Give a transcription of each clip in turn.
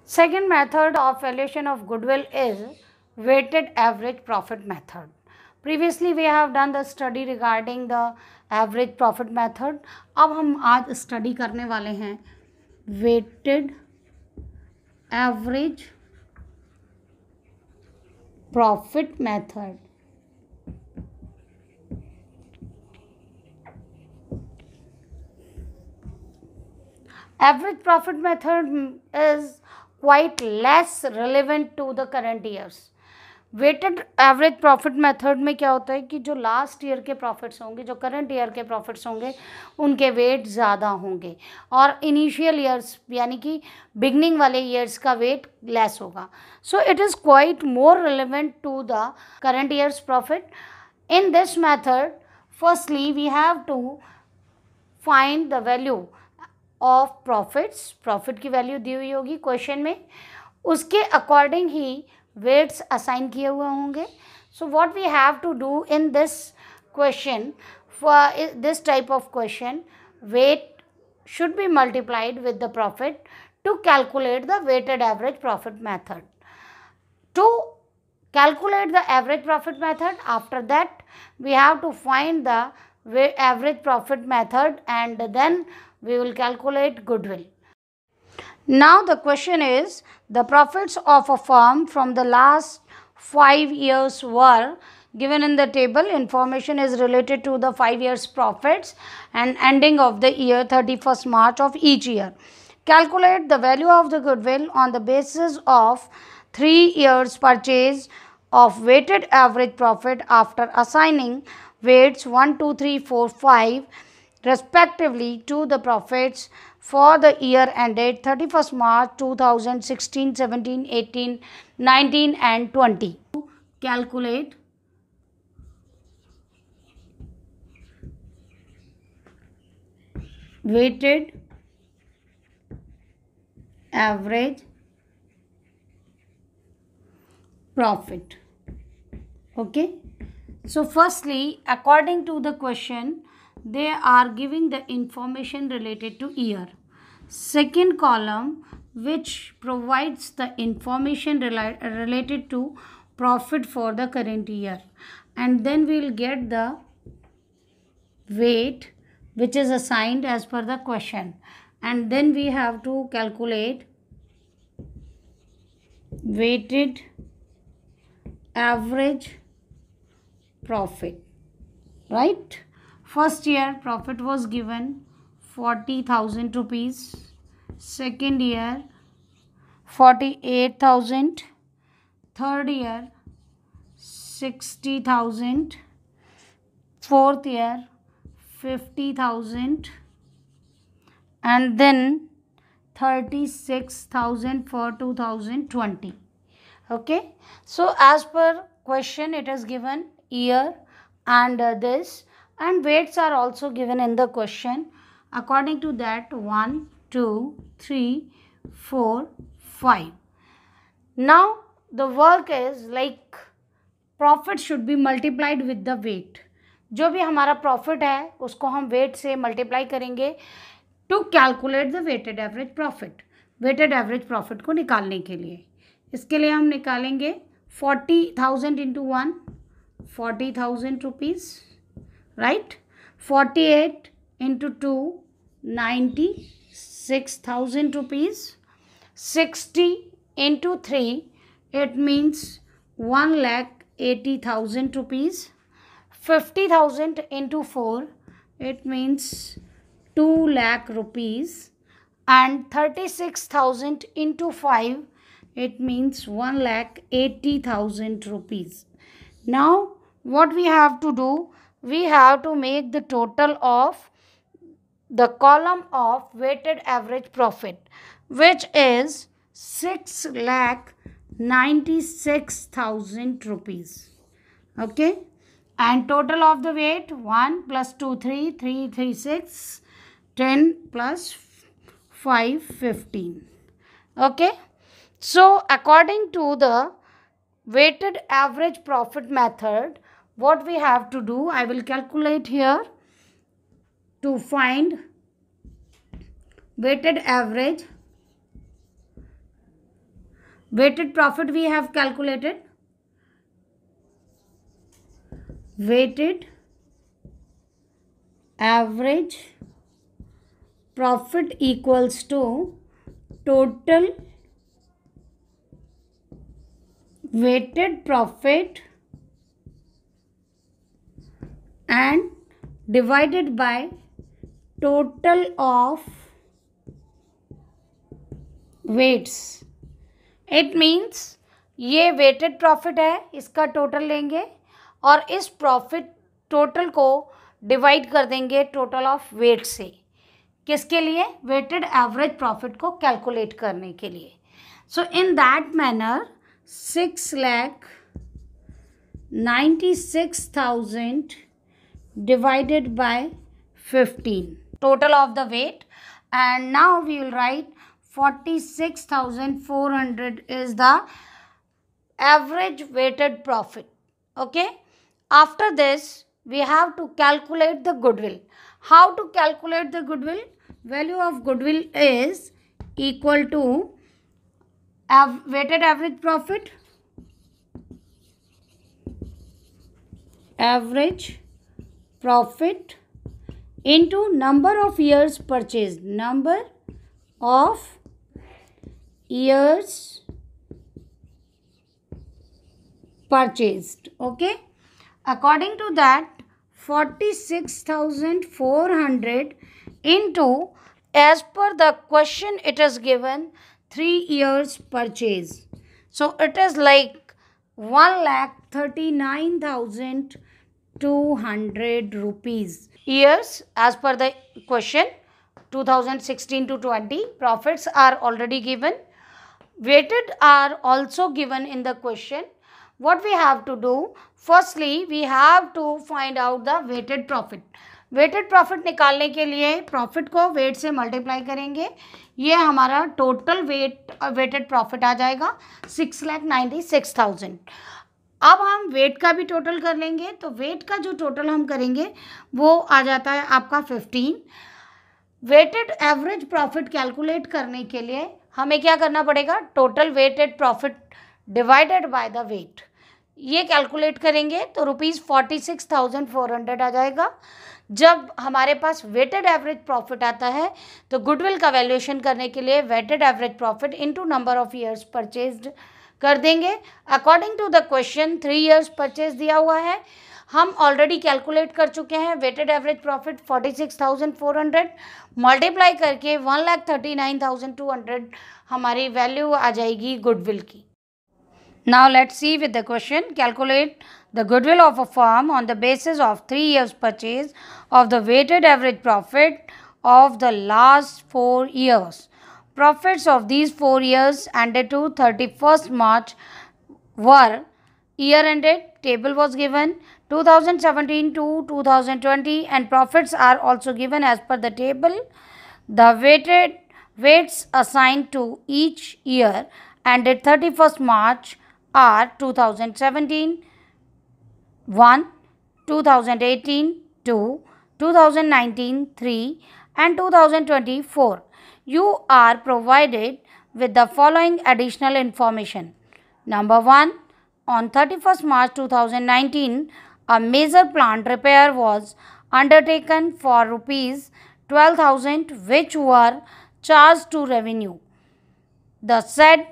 Second method of valuation of goodwill is weighted average profit method. Previously we have done the study regarding the average profit method. अब हम आज study करने वाले हैं weighted average profit method. Average profit method is quite less relevant to the current years. Weighted average profit method में क्या होता है कि जो लास्ट ईयर के प्रॉफिट्स होंगे, जो करंट ईयर के प्रॉफिट्स होंगे, उनके वेट ज़्यादा होंगे और इनिशियल ईयर्स यानी कि बिगनिंग वाले ईयर्स का वेट लेस होगा. So it is quite more relevant to the current years profit. In this method firstly we have to find the value of profits. Profit की value दी हुई होगी question में, उसके अकॉर्डिंग ही वेट्स असाइन किए हुए होंगे. So what we have to do in this question, for this type of question, weight should be multiplied with the profit to calculate the weighted average profit method. To calculate the average profit method, after that we have to find the average profit method and then we will calculate goodwill. Now the question is, the profits of a firm from the last 5 years were given in the table. Information is related to the 5 years profits and ending of the year 31st March of each year. Calculate the value of the goodwill on the basis of 3 years purchase of weighted average profit after assigning weights 1, 2, 3, 4, 5 respectively to the profits for the year ended 31st March 2016, 17, 18, 19 and 20. Calculate weighted average profit. Okay. So firstly, according to the question, they are giving the information related to year. Second column, which provides the information related to profit for the current year, and then we will get the weight which is assigned as per the question, and then we have to calculate weighted average profit, right? First year profit was given 40,000 rupees, second year 48,000, third year 60,000, fourth year 50,000 and then 36,000 for 2020. Okay, so as per question it is given year and this, and weights are also given in the question. According to that, 1, 2, 3, 4, 5. Now the work is like profit should be multiplied with the weight. जो भी हमारा profit है उसको हम wait से multiply करेंगे to calculate the weighted average profit. Weighted average profit को निकालने के लिए, इसके लिए हम निकालेंगे 40,000 into 1, 40,000 rupees, right. 48 into 2, 96,000 rupees. 60 into 3, it means 1,80,000 rupees. 50,000 into 4, it means 2 lakh rupees, and 36,000 into 5, it means 1,80,000 rupees. Now what we have to do, we have to make the total of the column of weighted average profit, which is 6,96,000 rupees. Okay, and total of the weight 1 plus 2 3, 3 3 6, 10 plus 5 15. Okay, so according to the weighted average profit method, what we have to do, I will calculate here to find weighted average weighted profit we have calculated. Weighted average profit equals to total weighted profit and divided by total of weights. It means ये weighted profit है, इसका total लेंगे और इस profit total को divide कर देंगे total of wait से. किसके लिए? वेटेड एवरेज प्रॉफिट को कैलकुलेट करने के लिए. So in that manner 6,96,000 divided by 15 total of the weight, and now we will write 46,400 is the average weighted profit. Okay, after this we have to calculate the goodwill. How to calculate the goodwill? Value of goodwill is equal to weighted average profit, average profit into number of years purchased, number of years purchased. Okay, according to that 46,400 into, as per the question it is given 3 years purchase, so it is like 1,39,200 rupees. Years as per the question 2016 to 20, profits are already given, weighted are also given in the question. What we have to do? Firstly we have to find out the weighted profit. Weighted profit निकालने के लिए profit को wait से multiply करेंगे. ये हमारा total weighted profit आ जाएगा 6,96,000. अब हम वेट का भी टोटल कर लेंगे, तो वेट का जो टोटल हम करेंगे वो आ जाता है आपका 15. वेटेड एवरेज प्रॉफिट कैलकुलेट करने के लिए हमें क्या करना पड़ेगा? Total weighted profit divided by the weight. ये कैलकुलेट करेंगे तो ₹46,400 आ जाएगा. जब हमारे पास वेटेड एवरेज प्रॉफिट आता है तो गुडविल का वैल्यूएशन करने के लिए weighted average profit into number of years purchased कर देंगे. According to the question 3 years purchase दिया हुआ है, हम ऑलरेडी कैलकुलेट कर चुके हैं. वेटेड एवरेज प्रॉफिट 46,400 मल्टीप्लाई करके 1,39,200 हमारी वैल्यू आ जाएगी गुडविल की. Now let's see with the question. Calculate the goodwill of a firm on the basis of 3 years purchase of the weighted average profit of the last 4 years. Profits of these 4 years ended to 31st March were year ended. Table was given 2017 to 2020 and profits are also given as per the table. The weights assigned to each year ended 31st March are 2017 1, 2018 2, 2019 3 and 2020 4. You are provided with the following additional information. Number 1, on 31st March 2019, a major plant repair was undertaken for ₹12,000 which were charged to revenue. The said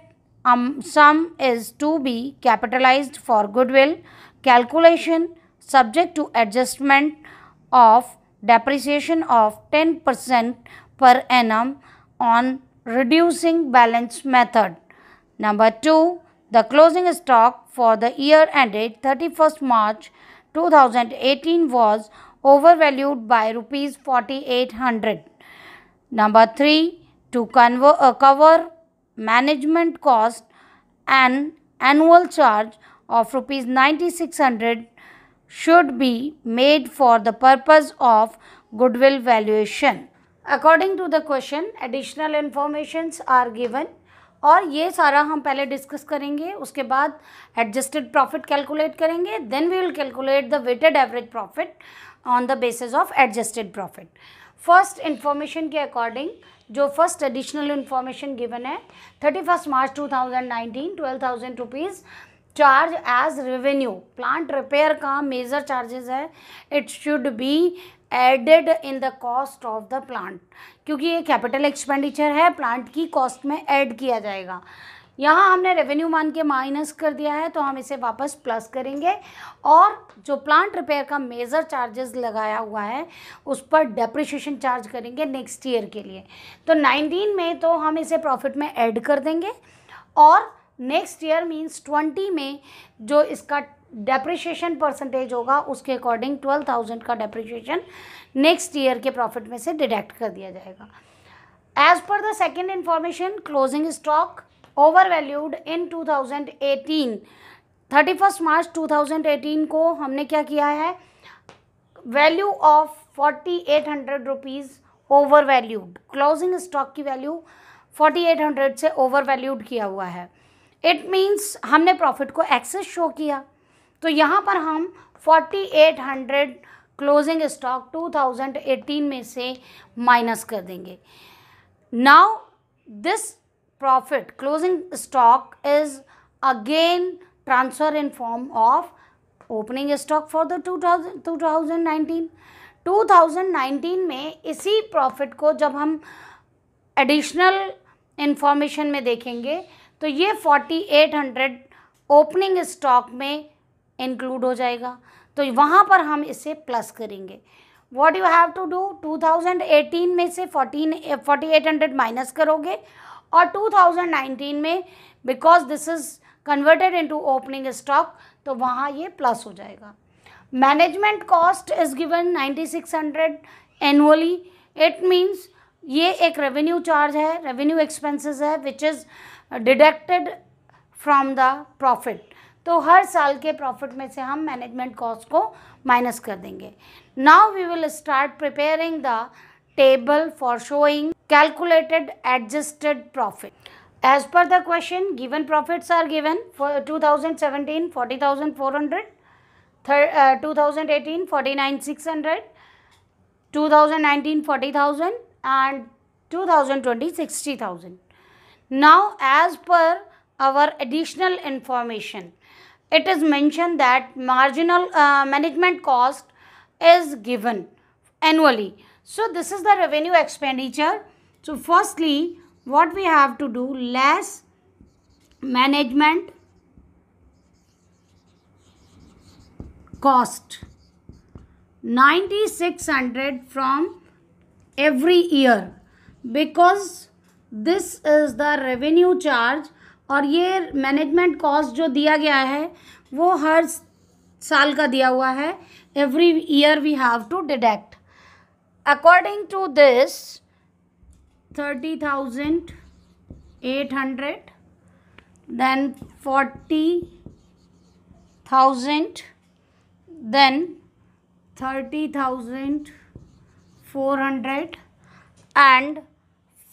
sum is to be capitalized for goodwill calculation subject to adjustment of depreciation of 10% per annum on reducing balance method. Number 2, the closing stock for the year ended 31st March 2018 was overvalued by ₹4,800. Number 3, to cover management cost, an annual charge of ₹9,600 should be made for the purpose of goodwill valuation. According to the question, additional informations are given और ये सारा हम पहले discuss करेंगे. उसके बाद adjusted profit calculate करेंगे. Then we will calculate the weighted average profit on the basis of adjusted profit. First information के अकॉर्डिंग जो फर्स्ट एडिशनल इन्फॉर्मेशन गिवन है 31 मार्च 2019 12,000 rupees charge as revenue plant repair का major charges है, it should be added in the cost of the plant, क्योंकि ये capital expenditure है, plant की कॉस्ट में ऐड किया जाएगा। यहाँ हमने रेवेन्यू मान के माइनस कर दिया है तो हम इसे वापस प्लस करेंगे, और जो प्लांट रिपेयर का मेजर चार्जेस लगाया हुआ है उस पर डेप्रिसिएशन चार्ज करेंगे नेक्स्ट ईयर के लिए। तो 19 में तो हम इसे प्रॉफिट में ऐड कर देंगे, और नेक्स्ट ईयर मीन्स 20 में जो इसका डेप्रिसिएशन परसेंटेज होगा उसके अकॉर्डिंग 12,000 का डेप्रिसिएशन नेक्स्ट ईयर के प्रॉफिट में से डिडक्ट कर दिया जाएगा। As per the second information, closing stock over valued in 2018, 31 March 2018 को हमने क्या किया है, value of 4,800 rupees over valued, closing stock की वैल्यू 4,800 से ओवर वैल्यूड किया हुआ है। इट मीन्स हमने प्रॉफिट को एक्सेस शो किया, तो यहाँ पर हम 4,800 क्लोजिंग स्टॉक 2018 में से माइनस कर देंगे। Now this profit closing stock is again transfer in form of opening stock for the 2019 में इसी प्रॉफिट को जब हम एडिशनल इंफॉर्मेशन में देखेंगे तो ये 4,800 ओपनिंग स्टॉक में इंक्लूड हो जाएगा, तो वहाँ पर हम इसे प्लस करेंगे। What you have to do, 2018 में से 4,800 माइनस करोगे, और 2019 में because this is converted into opening stock तो वहाँ ये प्लस हो जाएगा। Management cost is given 9,600 annually, it means ये एक रेवेन्यू चार्ज है, रेवेन्यू एक्सपेंसेस है which is deducted from the profit, तो हर साल के प्रॉफिट में से हम मैनेजमेंट कॉस्ट को माइनस कर देंगे। Now we will start preparing the table for showing calculated adjusted profit. As per the question, given profits are given for 2017 40,400, 2018 49,600, 2019 40,000 and 2020 60,000. Now as per our additional information, it is mentioned that marginal management cost is given annually. So this is the revenue expenditure. So firstly what we have to do, less management cost 9,600 from every year, because this is the revenue charge, और ये management cost जो दिया गया है वो हर साल का दिया हुआ है, every year we have to deduct. According to this 30,800, then 40,000, then 30,400 and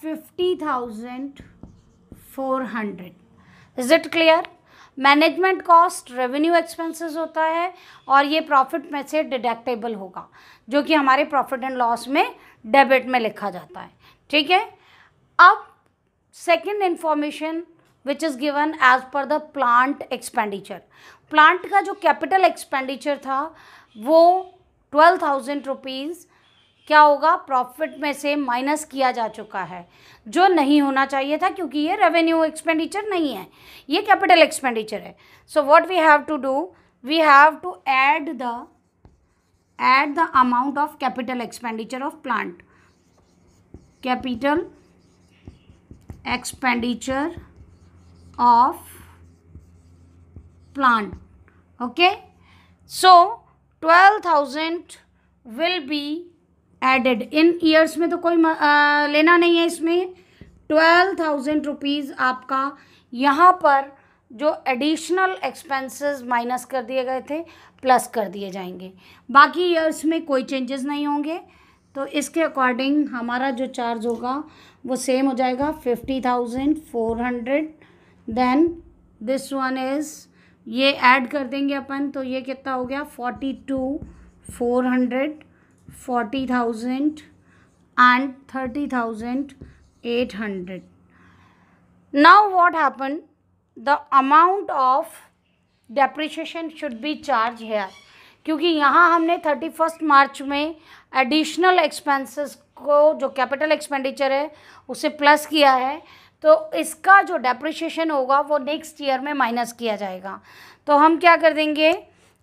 50,400. Is it clear? Management cost revenue expenses होता है और ये प्रॉफिट में से डिडक्टेबल होगा, जो कि हमारे प्रॉफिट एंड लॉस में डेबिट में लिखा जाता है। ठीक है, अब second information which is given as per the plant expenditure. Plant का जो कैपिटल एक्सपेंडिचर था वो 12,000 रुपीज़ क्या होगा, प्रॉफिट में से माइनस किया जा चुका है, जो नहीं होना चाहिए था क्योंकि ये रेवेन्यू एक्सपेंडिचर नहीं है, ये कैपिटल एक्सपेंडिचर है। So what we have to do, we have to add the amount of capital expenditure of plant, capital expenditure of plant. Okay, so 12,000 will be added in years में, तो कोई लेना नहीं है इसमें। 12,000 रुपीज़ आपका यहाँ पर जो एडिशनल एक्सपेंसेस माइनस कर दिए गए थे प्लस कर दिए जाएंगे, बाकी ईयर्स में कोई चेंजेस नहीं होंगे। तो इसके अकॉर्डिंग हमारा जो चार्ज होगा वो सेम हो जाएगा 50,400। देन दिस वन इज़, ये ऐड कर देंगे अपन, तो ये कितना हो गया 42,400, 40,000 and 30,800. Now what happened? The amount of depreciation should be charged here. क्योंकि यहाँ हमने 31 मार्च में एडिशनल एक्सपेंसेस को, जो कैपिटल एक्सपेंडिचर है, उसे प्लस किया है, तो इसका जो डेप्रिसिएशन होगा वो नेक्स्ट ईयर में माइनस किया जाएगा. तो हम क्या कर देंगे?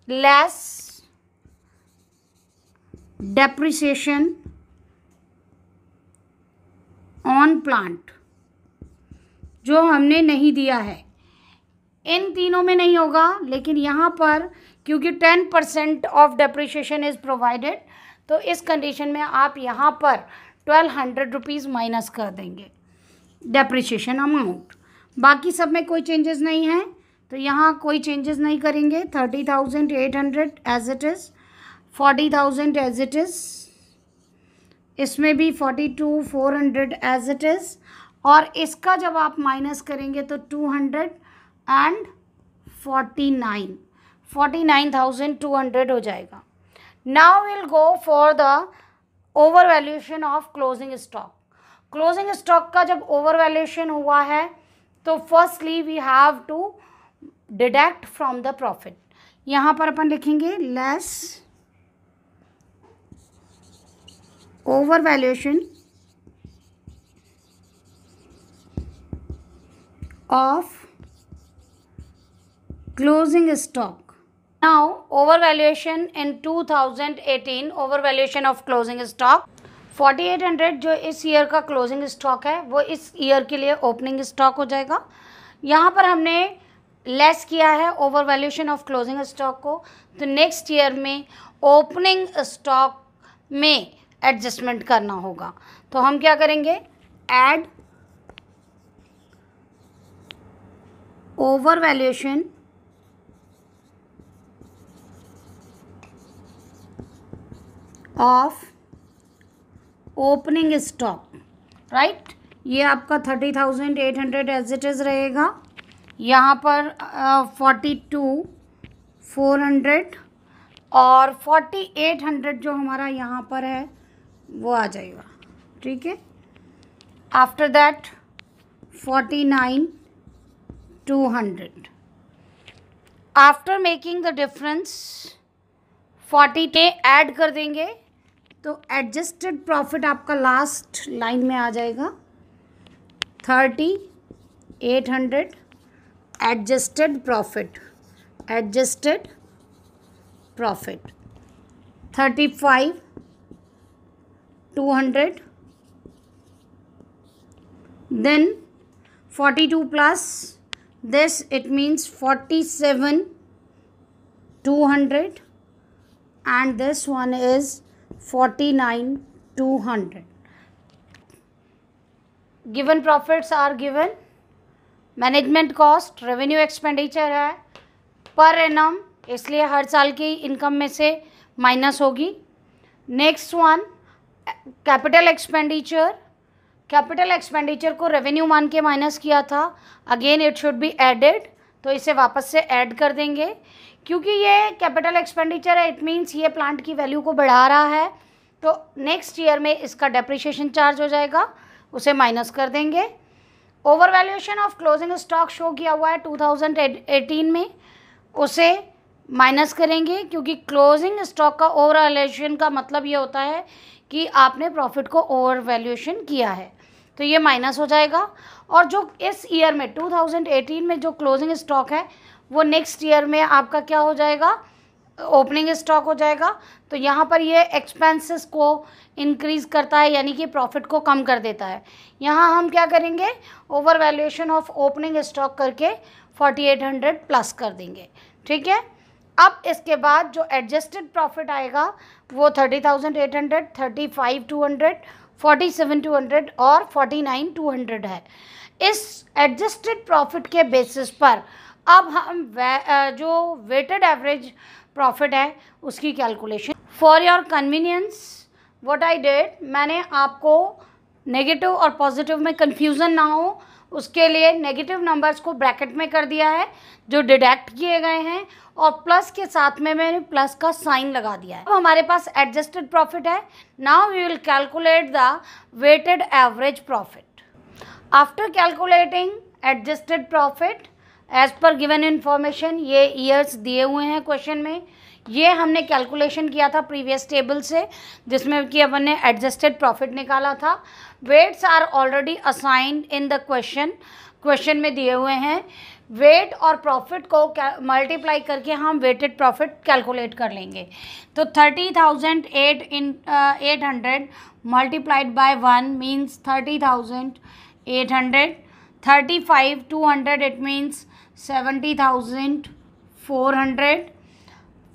लेस डेप्रिसिएशन ऑन प्लांट, जो हमने नहीं दिया है. इन तीनों में नहीं होगा, लेकिन यहाँ पर क्योंकि 10% ऑफ डेप्रिसिएशन इज़ प्रोवाइडेड, तो इस कंडीशन में आप यहाँ पर 1200 रुपीज़ माइनस कर देंगे डेप्रिसिएशन अमाउंट. बाकी सब में कोई चेंजेस नहीं है, तो यहाँ कोई चेंजेस नहीं करेंगे. 30,800 as it is, 40,000 as it is, इसमें भी 42,400 एज इट इज़, और इसका जब आप माइनस करेंगे तो 49,200 हो जाएगा. Now will go for the over valuation of closing stock. Closing stock का जब ओवर वैल्यूएशन हुआ है तो firstly we have to deduct from the profit. यहाँ पर अपन लिखेंगे less over valuation of closing stock. Now overvaluation in 2018, overvaluation of closing stock 4800 जो इस ईयर का क्लोजिंग स्टॉक है वो इस ईयर के लिए ओपनिंग स्टॉक हो जाएगा. यहाँ पर हमने लेस किया है ओवरवैल्यूएशन ऑफ क्लोजिंग स्टॉक को, तो नेक्स्ट ईयर में ओपनिंग स्टॉक में एडजस्टमेंट करना होगा. तो हम क्या करेंगे? Add overvaluation of opening stock, right. ये आपका 30,800 एज इट इज़ रहेगा. यहाँ पर 42,400 और 4800 जो हमारा यहाँ पर है वो आ जाएगा. ठीक है. After that 49,200. After making the difference 40 add कर देंगे तो एडजस्टेड प्रॉफिट आपका लास्ट लाइन में आ जाएगा. 30,800 adjusted profit, 35,200, then 42 plus this, it means 47,200, and this one is 49,200. Given profits are given. Management cost revenue expenditure है पर एनम, इसलिए हर साल की इनकम में से माइनस होगी. Next one capital expenditure. Capital expenditure को रेवेन्यू मान के माइनस किया था, again it should be added, तो इसे वापस से ऐड कर देंगे. क्योंकि ये कैपिटल एक्सपेंडिचर है, इट मीन्स ये प्लांट की वैल्यू को बढ़ा रहा है, तो नेक्स्ट ईयर में इसका डेप्रिसिएशन चार्ज हो जाएगा, उसे माइनस कर देंगे. Over valuation of closing stock show किया हुआ है 2018 में, उसे माइनस करेंगे क्योंकि क्लोजिंग स्टॉक का ओवर वैल्यूएशन का मतलब ये होता है कि आपने प्रॉफिट को ओवर वैल्यूएशन किया है, तो ये माइनस हो जाएगा. और जो इस ईयर में 2018 में जो क्लोजिंग स्टॉक है वो नेक्स्ट ईयर में आपका क्या हो जाएगा? ओपनिंग स्टॉक हो जाएगा. तो यहाँ पर ये एक्सपेंसेस को इंक्रीज़ करता है, यानी कि प्रॉफिट को कम कर देता है. यहाँ हम क्या करेंगे? Over valuation of opening stock करके 4800 प्लस कर देंगे. ठीक है. अब इसके बाद जो एडजस्टेड प्रॉफिट आएगा वो 30,800, 35,200, 47,200 और 49,200 है. इस एडजस्टेड प्रॉफिट के बेसिस पर अब हम जो वेटेड एवरेज प्रॉफिट है उसकी calculation. For your convenience what I did, मैंने आपको नेगेटिव और पॉजिटिव में कन्फ्यूज़न ना हो उसके लिए नेगेटिव नंबर्स को ब्रैकेट में कर दिया है जो डिडक्ट किए गए हैं, और प्लस के साथ में मैंने प्लस का साइन लगा दिया है। अब हमारे पास एडजस्टेड प्रॉफिट है। Now we will calculate the weighted average profit. After calculating adjusted profit as per given information, ये ईयर्स दिए हुए हैं क्वेश्चन में, ये हमने कैलकुलेशन किया था प्रीवियस टेबल से जिसमें कि अपन ने एडजस्टेड प्रॉफिट निकाला था। Weights are already assigned in the question में दिए हुए हैं। वेट और प्रॉफिट को मल्टीप्लाई करके हम वेटेड प्रॉफिट कैलकुलेट कर लेंगे। तो 30,800 multiplied by 1 means 30,800, 35,200 it means 70,400,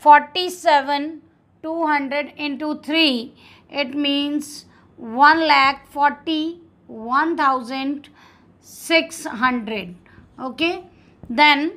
47,200 into 3 it means 1,41,600. Okay, then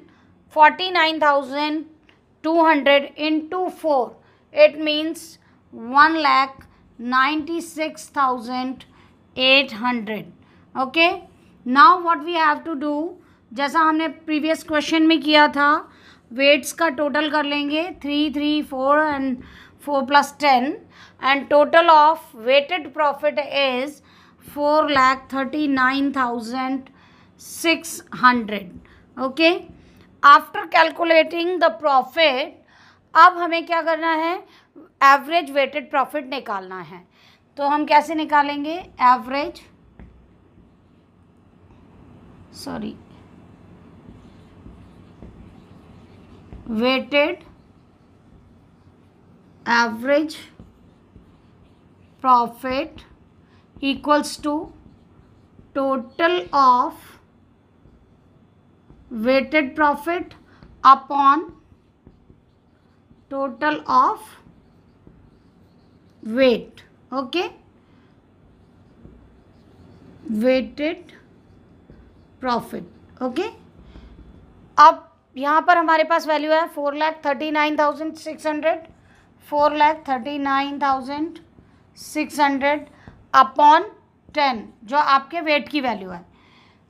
49,200 into 4 it means 1,96,800. Okay, now what we have to do, जैसा हमने प्रीवियस क्वेश्चन में किया था, वेट्स का टोटल कर लेंगे 3, 3, 4 and 4 + 10 and total of weighted profit is 4,39,600. Okay, after calculating the profit अब हमें क्या करना है, एवरेज वेटेड प्रॉफिट निकालना है। तो हम कैसे निकालेंगे, weighted average profit equals to total of weighted profit upon total of weight. Okay, weighted profit. Okay, अब यहाँ पर हमारे पास वैल्यू है 4,39,600, 4,39,600 अपॉन 10 जो आपके वेट की वैल्यू है.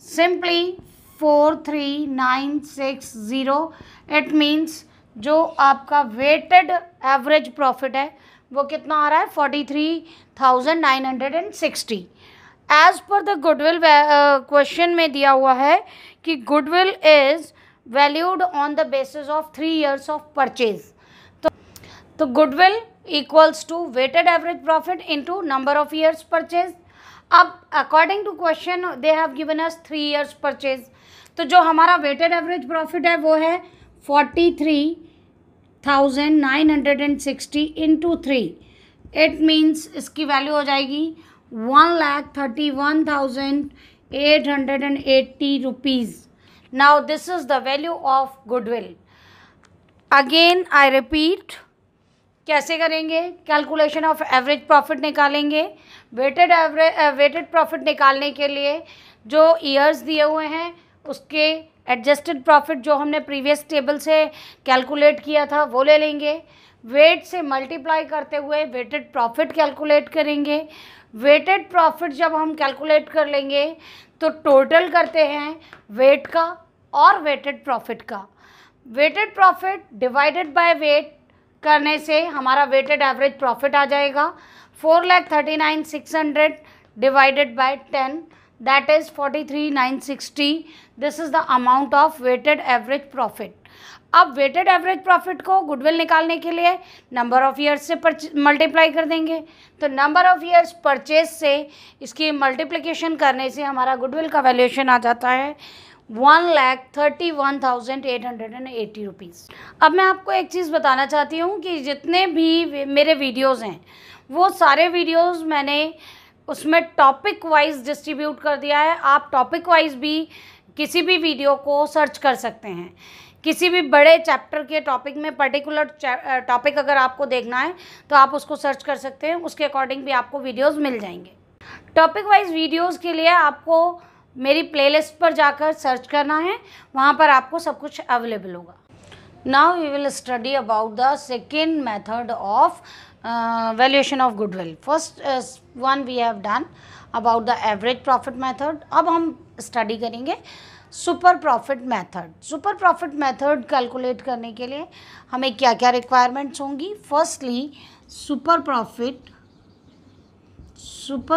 सिंपली 4,3960 इट मीन्स जो आपका वेटेड एवरेज प्रॉफिट है वो कितना आ रहा है, 43,960. As per the goodwill question में दिया हुआ है कि goodwill is valued on the basis of 3 years of purchase. तो goodwill equals to weighted average profit into number of years purchase. अब according to question they have given us 3 years purchase. तो जो हमारा वेटेड एवरेज प्रॉफिट है वो है 43,960 into 3. It means इसकी value हो जाएगी 1,31,880 rupees. Now this is the value of goodwill. Again I repeat, कैसे करेंगे, कैलकुलेशन ऑफ एवरेज प्रॉफिट निकालेंगे. वेटेड प्रॉफिट निकालने के लिए जो ईयर्स दिए हुए हैं उसके एडजस्टेड प्रॉफिट जो हमने प्रीवियस टेबल से कैलकुलेट किया था वो ले लेंगे. वेट से मल्टीप्लाई करते हुए वेटेड प्रॉफिट कैलकुलेट करेंगे. वेटेड प्रॉफिट जब हम कैलकुलेट कर लेंगे तो टोटल करते हैं वेट का और वेटेड प्रॉफिट का. Weighted profit divided by weight करने से हमारा वेटेड एवरेज प्रॉफिट आ जाएगा 4,39,600 divided by 10, that is 43,960. This is the amount of weighted average profit. अब वेटेड एवरेज प्रॉफिट को गुडविल निकालने के लिए नंबर ऑफ ईयर्स से मल्टीप्लाई कर देंगे. तो नंबर ऑफ ईयर्स परचेज से इसकी मल्टीप्लिकेशन करने से हमारा गुडविल का वैल्यूएशन आ जाता है 1,31,880 रुपीज़. अब मैं आपको एक चीज़ बताना चाहती हूँ कि जितने भी मेरे वीडियोज़ हैं वो सारे वीडियोज़ मैंने उसमें टॉपिक वाइज डिस्ट्रीब्यूट कर दिया है. आप टॉपिक वाइज भी किसी भी वीडियो को सर्च कर सकते हैं. किसी भी बड़े चैप्टर के टॉपिक में पर्टिकुलर टॉपिक अगर आपको देखना है तो आप उसको सर्च कर सकते हैं, उसके अकॉर्डिंग भी आपको वीडियोस मिल जाएंगे. टॉपिक वाइज वीडियोस के लिए आपको मेरी प्लेलिस्ट पर जाकर सर्च करना है, वहाँ पर आपको सब कुछ अवेलेबल होगा. Now we will study about the second method of valuation of goodwill. First one we have done. About the average profit method. अब हम स्टडी करेंगे super profit method. Super profit method calculate करने के लिए हमें क्या क्या रिक्वायरमेंट्स होंगी। Firstly super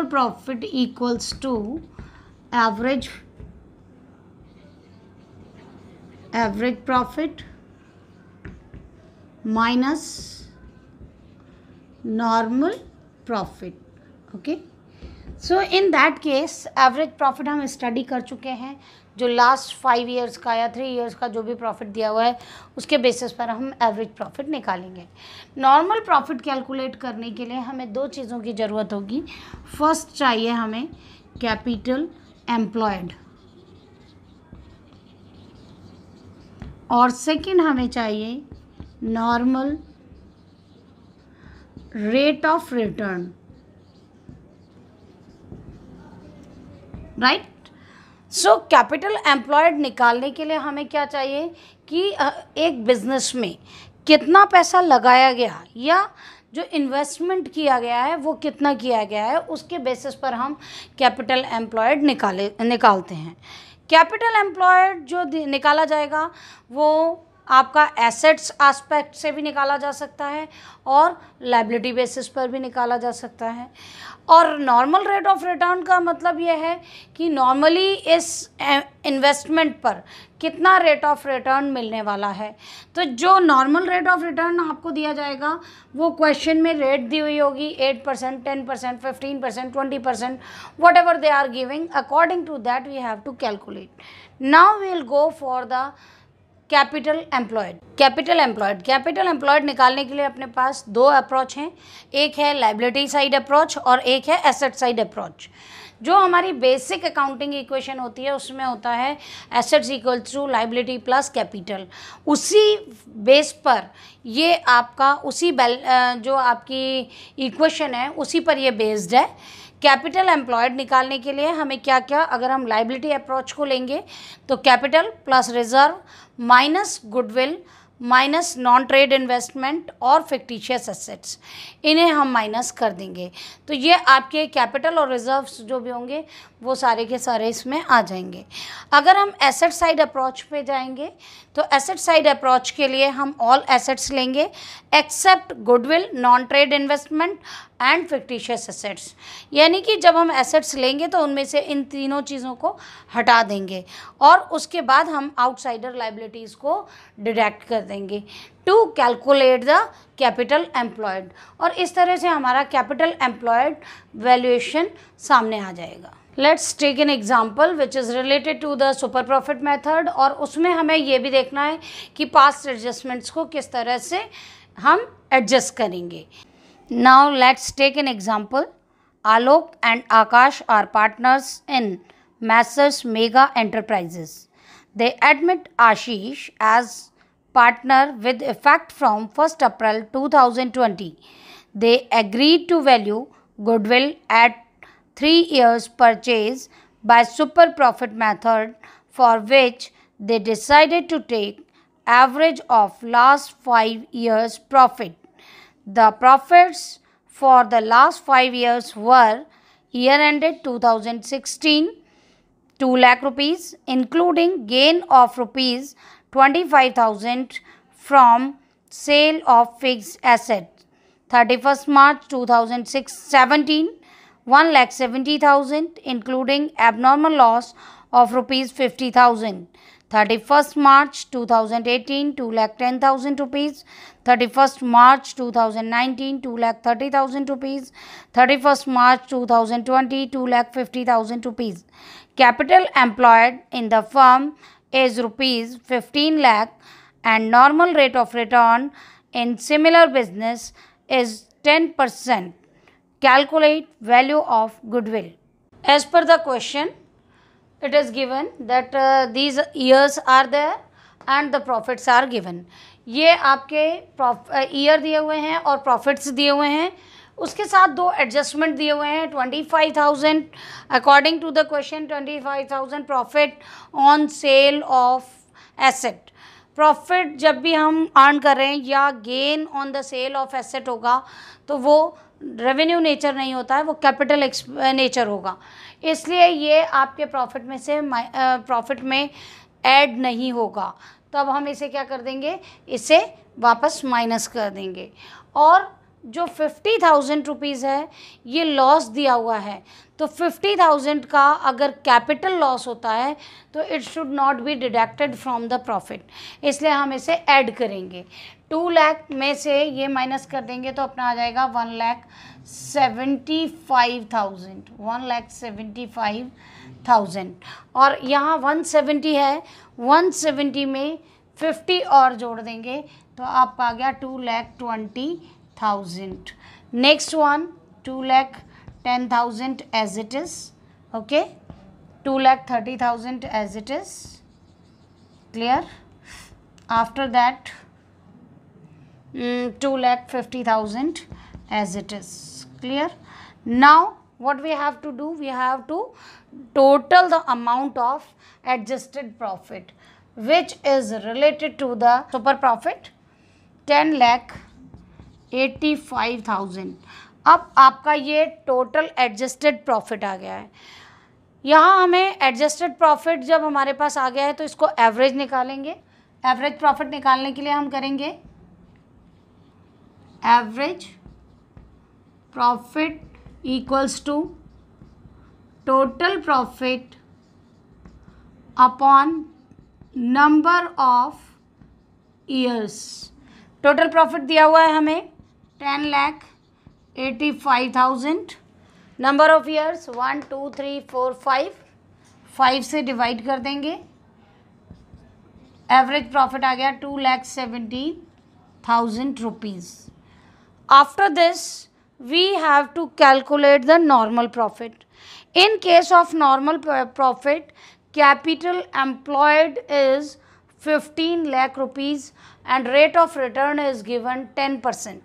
profit equals to average profit minus normal profit. Okay, so in that case average profit हम स्टडी कर चुके हैं, जो लास्ट 5 ईयर्स का या 3 ईयर्स का जो भी प्रॉफिट दिया हुआ है उसके बेसिस पर हम एवरेज प्रॉफिट निकालेंगे। नॉर्मल प्रॉफिट कैलकुलेट करने के लिए हमें 2 चीज़ों की ज़रूरत होगी। फर्स्ट चाहिए हमें कैपिटल एम्प्लॉयड, और सेकंड हमें चाहिए normal rate of return, right. So capital employed निकालने के लिए हमें क्या चाहिए कि एक बिजनेस में कितना पैसा लगाया गया या जो इन्वेस्टमेंट किया गया है वो कितना किया गया है, उसके बेसिस पर हम कैपिटल एम्प्लॉयड निकालते हैं। कैपिटल एम्प्लॉयड जो निकाला जाएगा वो आपका एसेट्स एस्पेक्ट से भी निकाला जा सकता है और लायबिलिटी बेसिस पर भी निकाला जा सकता है। और नॉर्मल रेट ऑफ रिटर्न का मतलब ये है कि नॉर्मली इस इन्वेस्टमेंट पर कितना रेट ऑफ रिटर्न मिलने वाला है। तो जो नॉर्मल रेट ऑफ रिटर्न आपको दिया जाएगा वो क्वेश्चन में रेट दी हुई होगी 8%, 10%, 15%, 20%, whatever they are giving, according to that we have to calculate. Now we will go for the capital employed निकालने के लिए अपने पास 2 अप्रोच हैं। एक है लायबिलिटी साइड अप्रोच और एक है एसेट साइड अप्रोच। जो हमारी बेसिक अकाउंटिंग इक्वेशन होती है उसमें होता है assets equal to liability plus capital. उसी बेस पर ये आपका जो आपकी इक्वेशन है उसी पर ये बेस्ड है। कैपिटल एम्प्लॉयड निकालने के लिए हमें क्या क्या, अगर हम लायबिलिटी अप्रोच को लेंगे तो capital plus reserve minus goodwill minus non trade investment और फिक्टिशियस एसेट्स, इन्हें हम माइनस कर देंगे। तो ये आपके कैपिटल और रिजर्व्स जो भी होंगे वो सारे के सारे इसमें आ जाएंगे। अगर हम एसेट साइड अप्रोच पे जाएंगे तो एसेट साइड अप्रोच के लिए हम ऑल एसेट्स लेंगे except goodwill, non trade investment and fictitious assets. यानी कि जब हम एसेट्स लेंगे तो उनमें से इन तीनों चीज़ों को हटा देंगे और उसके बाद हम आउटसाइडर लायबिलिटीज़ को डिडक्ट कर देंगे to calculate the capital employed. और इस तरह से हमारा कैपिटल एम्प्लॉयड वैल्यूएशन सामने आ जाएगा। Let's take an example which is related to the super profit method, और उसमें हमें ये भी देखना है कि पास्ट एडजस्टमेंट्स को किस तरह से हम एडजस्ट करेंगे। Now let's take an example. Alok and Akash are partners in Messrs Mega Enterprises. They admit Ashish as partner with effect from 1st April 2020. They agreed to value goodwill at 3 years purchase by super profit method, for which they decided to take average of last 5 years profit. The profits for the last 5 years were year ended 2016 2 lakh rupees, including gain of rupees 25,000 from sale of fixed assets. 31st March 2017 1,70,000, including abnormal loss of rupees 50,000. 31st March 2018 2,10,000 rupees. 31st March 2019 2,30,000 rupees. 31st March 2020 2,50,000 rupees. Capital employed in the firm is rupees 15 lakh and normal rate of return in similar business is 10%. Calculate value of goodwill. As per the question, it is given that these years are there and the profits are given. ये आपके year दिए हुए हैं और profits दिए हुए हैं, उसके साथ 2 एडजस्टमेंट दिए हुए हैं। 25,000 according to the question, 25,000 profit on sale of asset. Profit जब भी हम अर्न कर रहे हैं या gain on the sale of asset होगा तो वो रेवेन्यू नेचर नहीं होता है, वो कैपिटल नेचर होगा, इसलिए ये आपके प्रॉफिट में से प्रॉफिट में ऐड नहीं होगा। तो अब हम इसे क्या कर देंगे, इसे वापस माइनस कर देंगे। और जो 50,000 रुपीज़ है ये लॉस दिया हुआ है, तो 50,000 का अगर कैपिटल लॉस होता है तो it should not be deducted from the profit, इसलिए हम इसे ऐड करेंगे। 2 लाख में से ये माइनस कर देंगे तो अपना आ जाएगा 1,75,000, 1,75,000। और यहाँ 170 है, 170 में 50 और जोड़ देंगे तो आपका आ गया 2,20,000। Next one 2,10,000 as it is, okay, 2,30,000 as it is, clear. After that 2,50,000 as it is, clear. Now what we have to do, we have to total the amount of adjusted profit which is related to the super profit, 10,85,000। अब आपका ये total adjusted profit आ गया है। यहाँ हमें adjusted profit जब हमारे पास आ गया है तो इसको एवरेज निकालेंगे। एवरेज प्रॉफिट निकालने के लिए हम करेंगे average profit equals to total profit upon number of years. Total profit दिया हुआ है हमें 10,85,000, नंबर ऑफ ईयर्स 1 2 3 4 5, 5 से डिवाइड कर देंगे, एवरेज प्रॉफिट आ गया 2,70,000 rupees. After this we have to calculate the normal profit. In case of normal profit capital employed is 15 lakh rupees and rate of return is given 10%.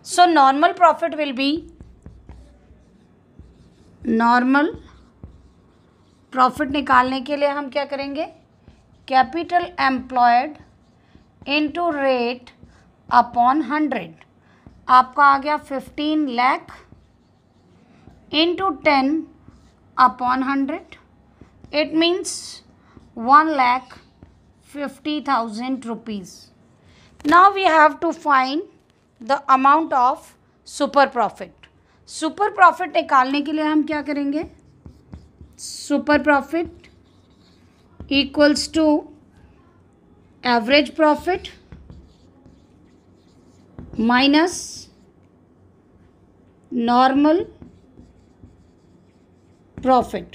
So normal profit will be, normal profit निकालने के लिए हम क्या करेंगे, capital employed into rate upon 100। आपका आ गया 15 lakh into 10 upon 100, it means 1,50,000 rupees. Now we have to find the amount of super profit. Super profit निकालने के लिए हम क्या करेंगे, super profit equals to average profit minus normal profit।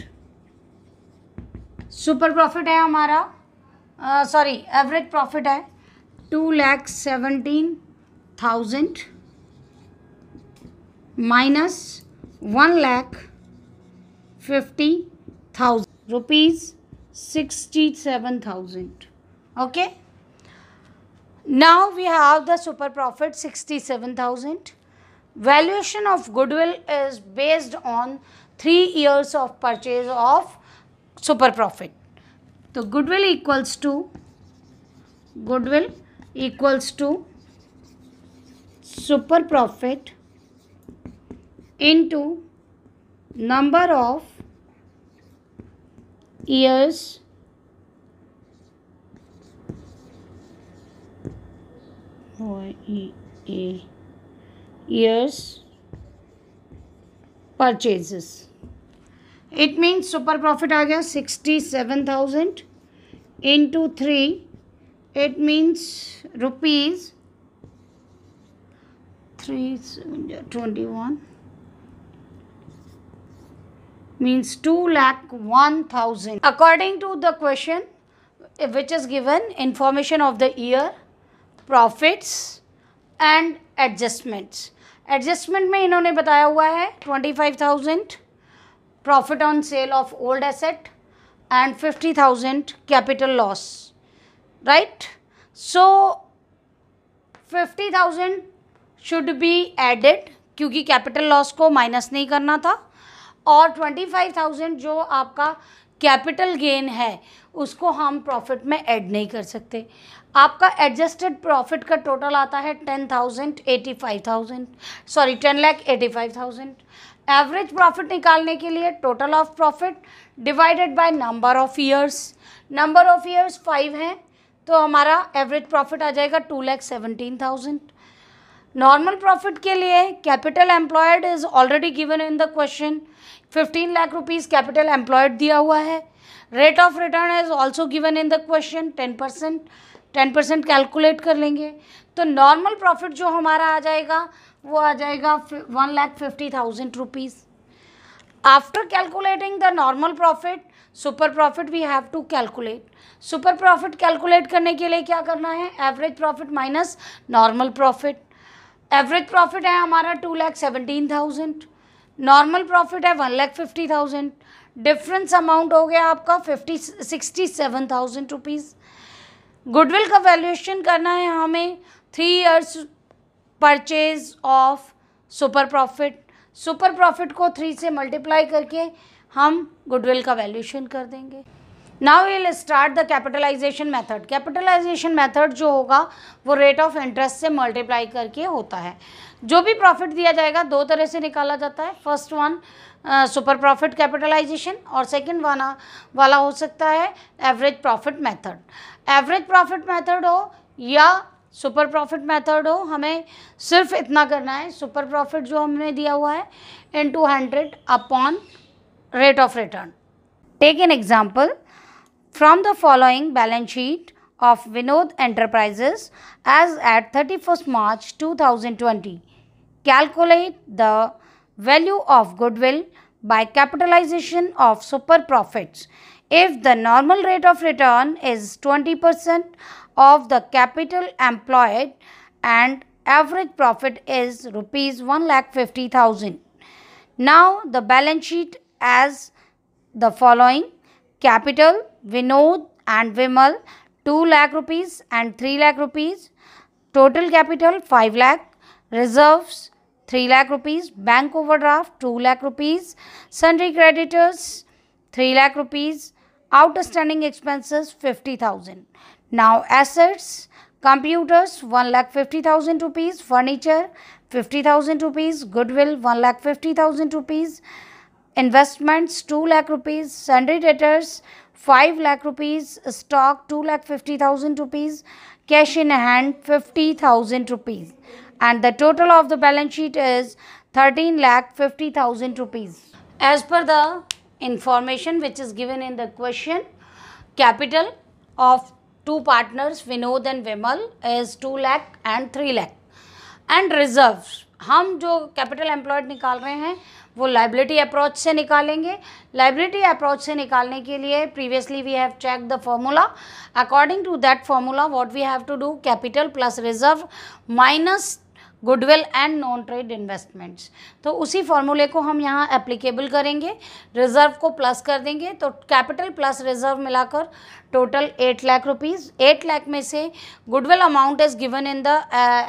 Super profit है हमारा, एवरेज प्रॉफिट है 2,17,000 minus 1,50,000 rupees 67,000। Okay, now we have the super profit 67,000। Valuation of goodwill is based on 3 years of purchase of super profit. तो goodwill equals to super profit into number of years purchases. It means super profit आ गया 67,000 into 3, it means rupees 3,721 means 2,01,000. According to the question which is given, information of the year, profits and adjustments. Adjustment में इन्होंने बताया हुआ है 25,000 profit on sale of old asset and 50,000 capital loss, right? So 50,000 should be added क्योंकि capital loss को minus नहीं करना था, और 25,000 जो आपका कैपिटल गेन है उसको हम प्रॉफिट में ऐड नहीं कर सकते। आपका एडजस्टेड प्रॉफिट का टोटल आता है 10,85,000। एवरेज प्रॉफिट निकालने के लिए total of profit divided by number of years. Number of years 5 हैं तो हमारा एवरेज प्रॉफिट आ जाएगा 2,17,000। नॉर्मल प्रॉफिट के लिए capital employed is already given in the question, 15 lakh rupees capital employed दिया हुआ है। Rate of return is also given in the question 10% calculate कर लेंगे तो नॉर्मल प्रॉफिट जो हमारा आ जाएगा वो आ जाएगा 1,50,000 rupees. After calculating the normal profit, super profit we have to calculate. Super profit calculate करने के लिए क्या करना है, average profit minus normal profit. Average profit है हमारा 2,17,000, नॉर्मल प्रॉफिट है 1,50,000, डिफरेंस अमाउंट हो गया आपका 67,000 रुपीज़। गुडविल का वैल्यूएशन करना है हमें 3 years purchase of super profit. Super profit को 3 से मल्टीप्लाई करके हम गुडविल का वैल्यूएशन कर देंगे। Now we will start the capitalization method. Capitalization method जो होगा वो रेट ऑफ इंटरेस्ट से मल्टीप्लाई करके होता है। जो भी प्रॉफिट दिया जाएगा 2 तरह से निकाला जाता है। First one super profit capitalization और सेकंड वाला हो सकता है average profit method. Average profit method हो या सुपर प्रॉफिट मेथड हो, हमें सिर्फ इतना करना है, सुपर प्रॉफिट जो हमने दिया हुआ है into 100 upon rate of return. Take an example from the following balance sheet of Vinod Enterprises as at 31st March 2020. Calculate the value of goodwill by capitalization of super profits. If the normal rate of return is 20% of the capital employed and average profit is rupees 1,50,000. Now the balance sheet as the following: capital Vinod and Vimal 2 lakh rupees and 3 lakh rupees, total capital 5 lakh, reserves 3 lakh rupees, bank overdraft 2 lakh rupees, sundry creditors 3 lakh rupees, outstanding expenses 50,000. Now assets: computers 1,50,000 rupees, furniture 50,000 rupees, goodwill 1,50,000 rupees, investments 2 lakh rupees, sundry debtors 5 lakh rupees, stock 2,50,000 rupees, cash in hand 50,000 rupees, and the total of the balance sheet is 13,50,000 rupees. As per the information which is given in the question, capital of two partners Vinod and Vimal is 2 lakh and 3 lakh, and reserves हम जो capital employed निकाल रहे हैं वो liability approach से निकालेंगे। Liability approach से निकालने के लिए previously we have check the formula. According to that formula what we have to do, capital plus reserve minus goodwill and non trade investments. तो उसी फॉर्मूले को हम यहाँ एप्लीकेबल करेंगे, रिजर्व को प्लस कर देंगे तो कैपिटल प्लस रिजर्व मिलाकर टोटल 8 लाख रुपीज़। 8 लाख में से goodwill amount is given in the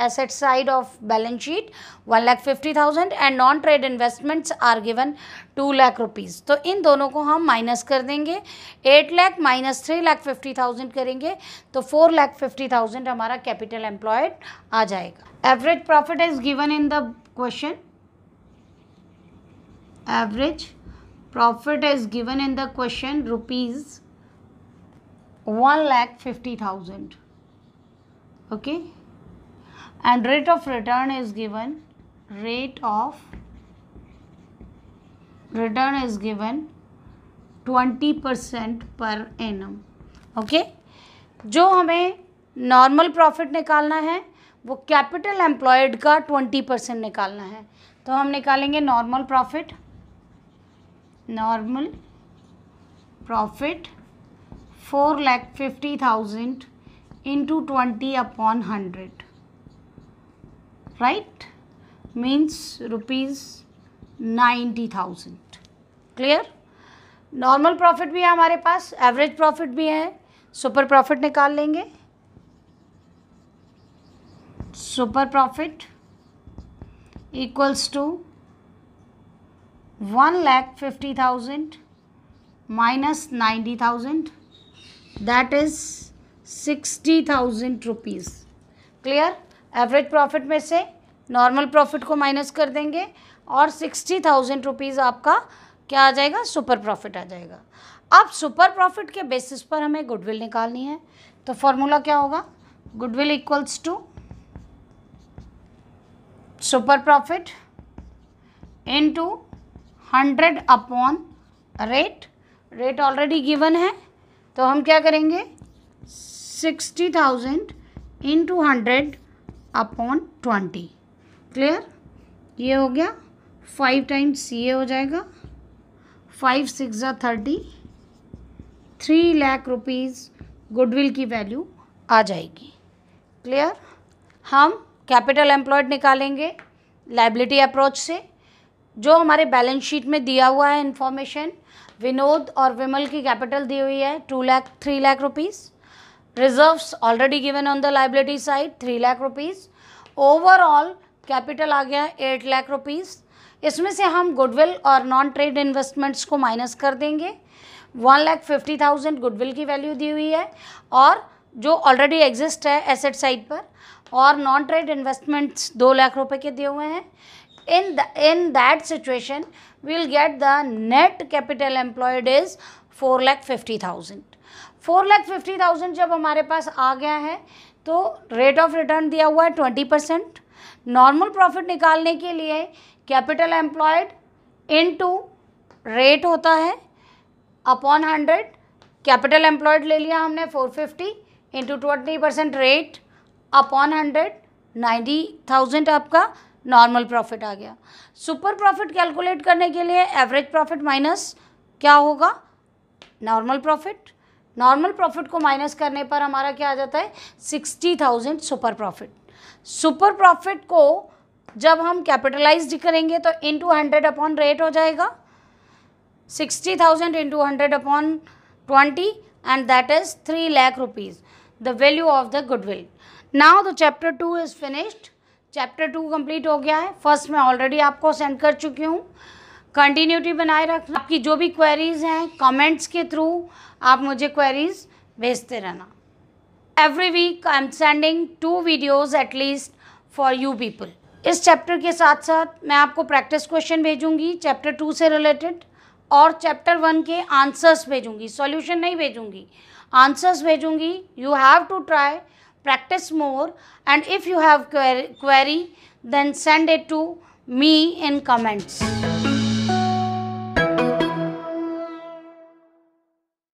asset side of balance sheet 1,50,000 and non trade investments are given 2 lakh rupees. तो इन दोनों को हम माइनस कर देंगे, 8 लाख माइनस 3,50,000 करेंगे तो 4,50,000 हमारा कैपिटल एम्प्लॉयड आ जाएगा। Average profit is given in the question. Average profit is given in the question rupees 1,50,000. Okay, and rate of return is given. Rate of return is given 20% per annum. Okay, जो हमें normal profit निकालना है वो capital employed का 20% निकालना है। तो हम निकालेंगे normal profit 4,50,000 into 20/100, right, means ₹90,000। Clear? Normal profit भी है हमारे पास, एवरेज प्रॉफिट भी है, सुपर प्रॉफिट निकाल लेंगे। Super profit equals to 1,50,000 minus 90,000, that is 60,000 rupees. Clear? Average profit में से नॉर्मल प्रॉफिट को माइनस कर देंगे और 60,000 रुपीज़ आपका क्या आ जाएगा? सुपर प्रॉफिट आ जाएगा। अब सुपर प्रॉफिट के बेसिस पर हमें गुडविल निकालनी है, तो फॉर्मूला क्या होगा? Goodwill equals to super profit into 100 upon rate. Rate already given है, तो हम क्या करेंगे? 60,000 इंटू 100 अपॉन 20। क्लियर? ये हो गया 5 टाइम्स ये हो जाएगा 5 6 30, 3 लाख रुपीज़ गुडविल की वैल्यू आ जाएगी। क्लियर? हम कैपिटल एम्प्लॉयड निकालेंगे लायबिलिटी अप्रोच से। जो हमारे बैलेंस शीट में दिया हुआ है इंफॉर्मेशन, विनोद और विमल की कैपिटल दी हुई है 2 lakh 3 lakh rupees. Reserves already given on the liability side 3 lakh rupees. Overall capital आ गया 8 लाख रुपीज़। इसमें से हम गुडविल और नॉन ट्रेड इन्वेस्टमेंट्स को माइनस कर देंगे। 1,50,000 गुडविल की वैल्यू दी हुई है और जो ऑलरेडी एग्जिस्ट है एसेट साइड पर, और नॉन ट्रेड इन्वेस्टमेंट्स 2 लाख रुपए के दिए हुए हैं। in that situation we'll get the net capital employed is 4,50,000। 4,50,000 जब हमारे पास आ गया है तो रेट ऑफ रिटर्न दिया हुआ है 20%। नॉर्मल प्रॉफिट निकालने के लिए कैपिटल एम्प्लॉयड इनटू रेट होता है अपॉन 100। कैपिटल एम्प्लॉयड ले लिया हमने 450 इंटू 20% रेट अपॉन 100, 90,000 आपका नॉर्मल प्रॉफिट आ गया। सुपर प्रॉफिट कैलकुलेट करने के लिए एवरेज प्रॉफिट माइनस क्या होगा? Normal profit. नॉर्मल प्रॉफिट को माइनस करने पर हमारा क्या आ जाता है? 60,000 सुपर प्रॉफिट। सुपर प्रॉफिट को जब हम कैपिटलाइज्ड करेंगे तो इंटू 100 अपॉन रेट हो जाएगा 60,000 into 100 upon 20 and that is 3 lakh rupees the value of the goodwill. Now the chapter 2 is finished. Chapter 2 complete हो गया है। फर्स्ट मैं ऑलरेडी आपको सेंड कर चुकी हूँ। कंटिन्यूटी बनाए रखना। आपकी जो भी क्वेरीज हैं कमेंट्स के थ्रू आप मुझे क्वेरीज भेजते रहना। Every week I am sending 2 videos at least for you people. इस चैप्टर के साथ साथ मैं आपको प्रैक्टिस क्वेश्चन भेजूँगी चैप्टर 2 से रिलेटेड, और चैप्टर 1 के आंसर्स भेजूँगी, सॉल्यूशन नहीं भेजूँगी, आंसर्स भेजूँगी। You have to try, practice more, and if you have query then send it to me in comments.